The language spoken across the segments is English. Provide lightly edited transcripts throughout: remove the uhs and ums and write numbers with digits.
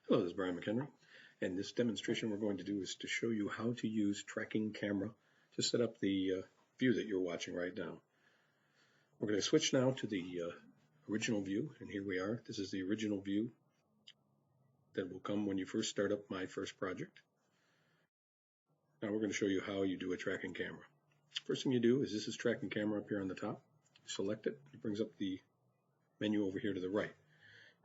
Hello, this is Brian McHenry, and this demonstration we're going to do is to show you how to use tracking camera to set up the view that you're watching right now. We're going to switch now to the original view, and here we are. This is the original view that will come when you first start up my first project. Now we're going to show you how you do a tracking camera. First thing you do is this is tracking camera up here on the top. You select it, it brings up the menu over here to the right.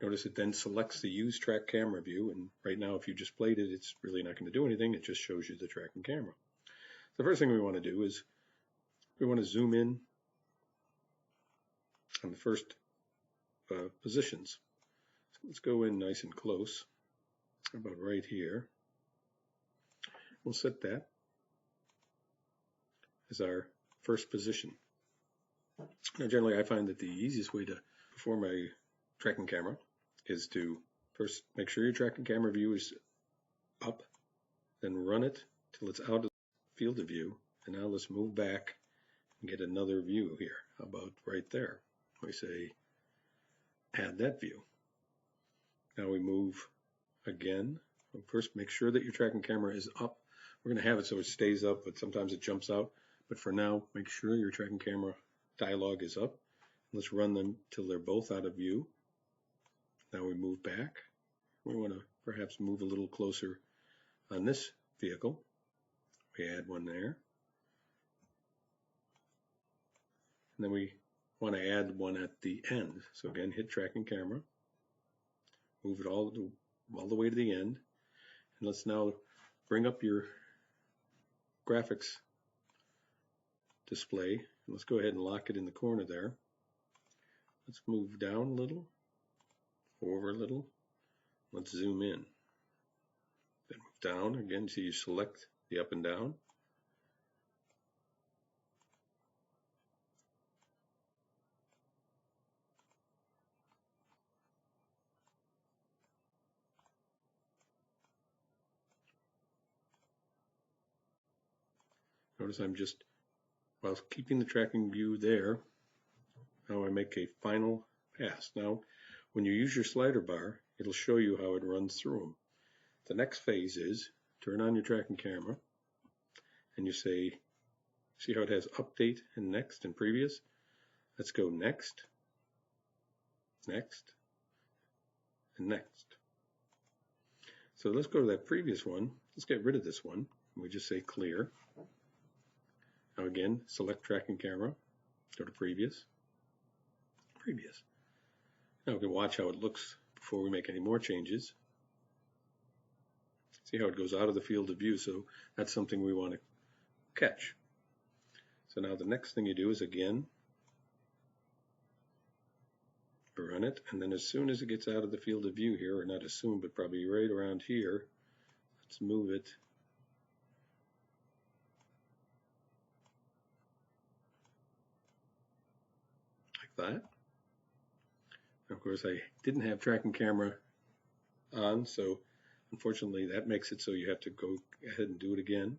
Notice it then selects the use track camera view, and right now if you just played it, it's really not going to do anything. It just shows you the tracking camera. The first thing we want to do is we want to zoom in on the first positions. So let's go in nice and close, about right here. We'll set that as our first position. Now generally I find that the easiest way to perform a tracking camera is to first make sure your tracking camera view is up, then run it till it's out of the field of view, and now let's move back and get another view here. How about right there? We say add that view. Now we move again. First make sure that your tracking camera is up. We're going to have it so it stays up, but sometimes it jumps out. But for now, make sure your tracking camera dialog is up. Let's run them till they're both out of view. Now we move back. We want to perhaps move a little closer on this vehicle. We add one there. And then we want to add one at the end. So again, hit tracking camera, move it all the way to the end. And let's now bring up your graphics display. And let's go ahead and lock it in the corner there. Let's move down a little, over a little. Let's zoom in. Then move down again, so you select the up and down. Notice I'm just, while keeping the tracking view there, now I make a final pass. Now, when you use your slider bar, it'll show you how it runs through them. The next phase is turn on your tracking camera, and you say, see how it has update and next and previous? Let's go next, next, and next. So let's go to that previous one. Let's get rid of this one. We just say clear. Now again, select tracking camera, go to previous, previous. Now we can watch how it looks before we make any more changes. See how it goes out of the field of view, so that's something we want to catch. So now the next thing you do is again, run it, and then as soon as it gets out of the field of view here, or not as soon, but probably right around here, let's move it like that. Of course, I didn't have tracking camera on, so unfortunately that makes it so you have to go ahead and do it again.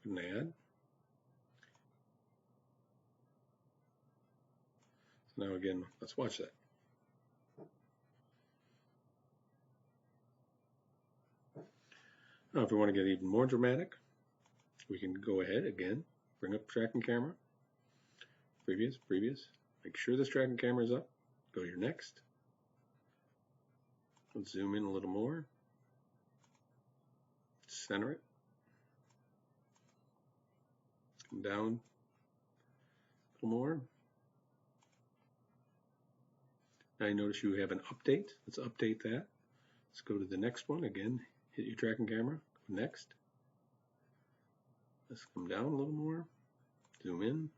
Put an add. So now again, let's watch that. Now if we want to get even more dramatic, we can go ahead again, bring up tracking camera, previous, previous, make sure this tracking camera is up, go to your next, let's zoom in a little more, center it, come down a little more. Now you notice you have an update. Let's update that. Let's go to the next one again, hit your tracking camera, go next. Let's come down a little more, zoom in.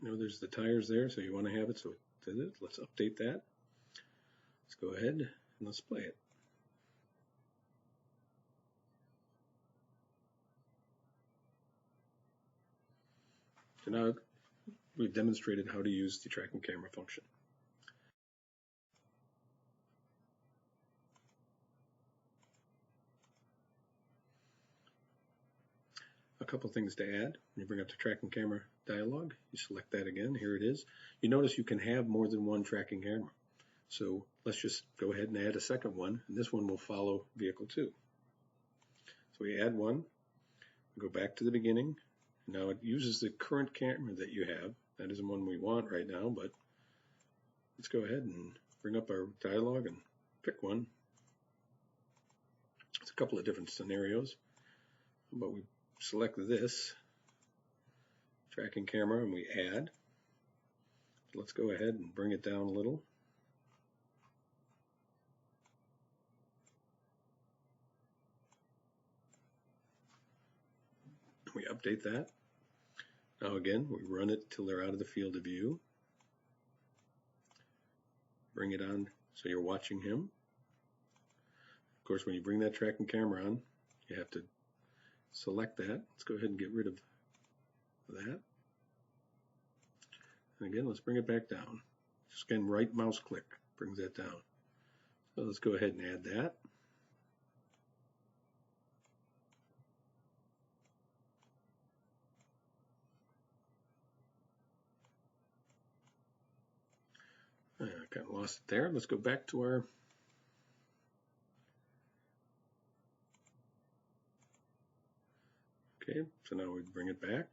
You know, there's the tires there, so you want to have it, so it did it. Let's update that. Let's go ahead and let's play it. So now we've demonstrated how to use the tracking camera function. A couple things to add. When you bring up the tracking camera dialog, you select that again. Here it is. You notice you can have more than one tracking camera. So let's just go ahead and add a second one, and this one will follow vehicle 2. So we add one, we go back to the beginning. Now it uses the current camera that you have. That isn't one we want right now, but let's go ahead and bring up our dialog and pick one. It's a couple of different scenarios, but we select this tracking camera and we add. Let's go ahead and bring it down a little. We update that. Now again, we run it till they're out of the field of view. Bring it on so you're watching him. Of course, when you bring that tracking camera on, you have to select that. Let's go ahead and get rid of that. And again, let's bring it back down. Just again, right mouse click brings that down. So let's go ahead and add that. I kind of lost it there. Let's go back to our okay, so now we bring it back.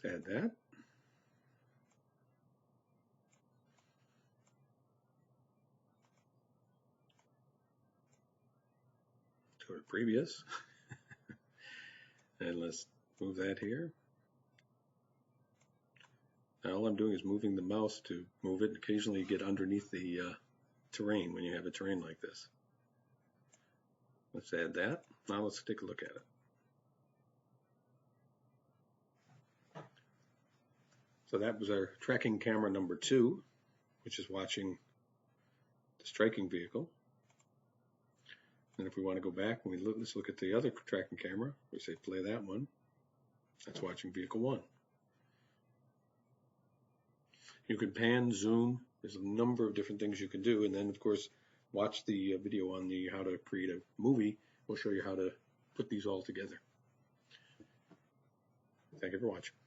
Let's add that. Go to previous. And let's move that here. Now all I'm doing is moving the mouse to move it. Occasionally you get underneath the terrain when you have a terrain like this. Let's add that. Now let's take a look at it. So that was our tracking camera number 2, which is watching the striking vehicle. And if we want to go back and let's look at the other tracking camera, we say play that one. That's watching vehicle 1. You can pan, zoom. There's a number of different things you can do. And then, of course, watch the video on the how to create a movie. We'll show you how to put these all together. Thank you for watching.